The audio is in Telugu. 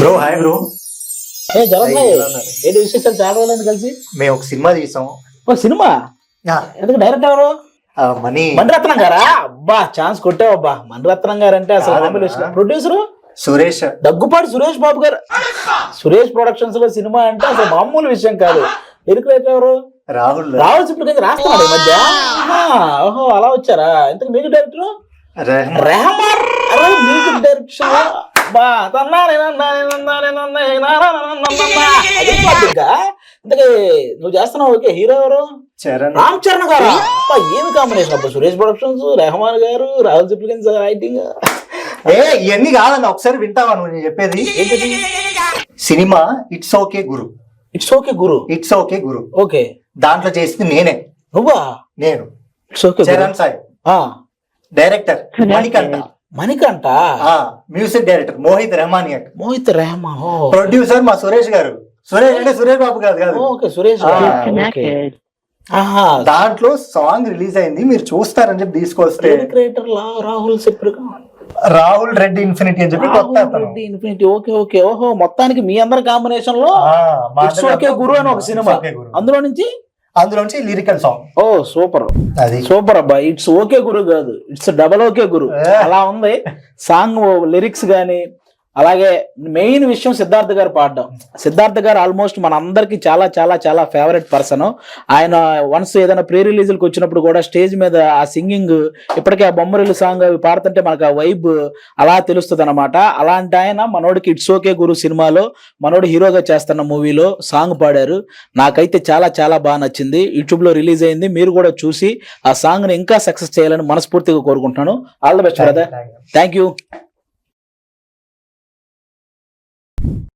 Bro hi bro. ఏ జగన్నాయ్ ఏంటి విశేషాలు? చాలా రోజులైంది కలిసి. మేము ఒక సినిమా తీసాం. ఓ సినిమా? ఎందుకు? డైరెక్టర్ ఎవరు? మణిరత్నం గారా? అబ్బా ఛాన్స్ కొట్టావు అబ్బా. మణిరత్నం గారు అంటే అసలు ప్రొడ్యూసర్ సురేష్, దగ్గుపాటి సురేష్ బాబు గారు. సురేష్ ప్రొడక్షన్స్ లో సినిమా అంటే అసలు మామూలు విషయం కాదు. ఎరుకులైతే ఎవరు? రాహుల్. రాహుల్ ఇప్పుడు రాస్తున్నాడు ఈ మధ్య. ఓహో అలా వచ్చారా? ఇంతకు మీకు డైరెక్టర్ రెహమాన్. మ్యూజిక్ డైరెక్షన్ ఇంతకీ నువ్వు చేస్తున్నావు. ఓకే, హీరో ఎవరు? రామ్ చరణ్ గారు. ఏమి కాంబినేషన్ అబ్బా. సురేష్ ప్రొడక్షన్స్, రెహమాన్ గారు, రాహుల్ సిప్లిగన్స్ రైటింగ్. ఇవన్నీ కాదన్న, ఒకసారి వింటావా నువ్వు నేను చెప్పేది? సినిమా ఇట్స్ ఓకే గురు. ఇట్స్ ఓకే గురు. ఇట్స్ ఓకే గురు. ఓకే, దాంట్లో చేసింది నేనే. నువ్వా? నేను. It's okay. Charan Sai director, Manikanta music director Mohit Rahmania. Mohit Rahman. Producer మా సురేష్ గారు. సురేష్ అంటే సురేష్ బాబు కాదు కాదు. ఓకే, సురేష్. దాంట్లో సాంగ్ రిలీజ్ అయింది, మీరు చూస్తారని చెప్పి తీసుకొస్తే క్రియేటర్ రాహుల్ రాహుల్ రెడ్డి ఇన్ఫినిటీ అని చెప్పి కొత్త ఇన్ఫినిటీ. Okay okay. ఓహో, మొత్తానికి మీ అందరి కాంబినేషన్ లో ఇట్స్ ఓకే గురు అని ఒక సినిమా. అందులో నుంచి లిరికల్ సాంగ్. ఓ సూపర్, అది సూపర్ అబ్బా. ఇట్స్ ఓకే గురు కాదు, ఇట్స్ డబల్ ఓకే గురు. అలా ఉంది సాంగ్ లిరిక్స్ గానీ. అలాగే మెయిన్ విషయం సిద్ధార్థ్ గారు పాడడం. సిద్ధార్థ్ గారు ఆల్మోస్ట్ మన అందరికి చాలా చాలా చాలా ఫేవరెట్ పర్సన్. ఆయన వన్స్ ఏదైనా ప్రీ రిలీజ్లకు వచ్చినప్పుడు కూడా స్టేజ్ మీద ఆ సింగింగ్, ఇప్పటికే ఆ బొమ్మరిల్లు సాంగ్ అవి పాడుతుంటే మనకు ఆ వైబ్ అలా తెలుస్తుంది అనమాట. అలాంటి ఆయన మనోడికి ఇట్స్ ఓకే గురు సినిమాలో మనోడు హీరోగా చేస్తున్న మూవీలో సాంగ్ పాడారు. నాకైతే చాలా చాలా బాగా నచ్చింది. యూట్యూబ్ లో రిలీజ్ అయింది, మీరు కూడా చూసి ఆ సాంగ్ ని ఇంకా సక్సెస్ చేయాలని మనస్ఫూర్తిగా కోరుకుంటున్నాను. All the best brother. Thank you.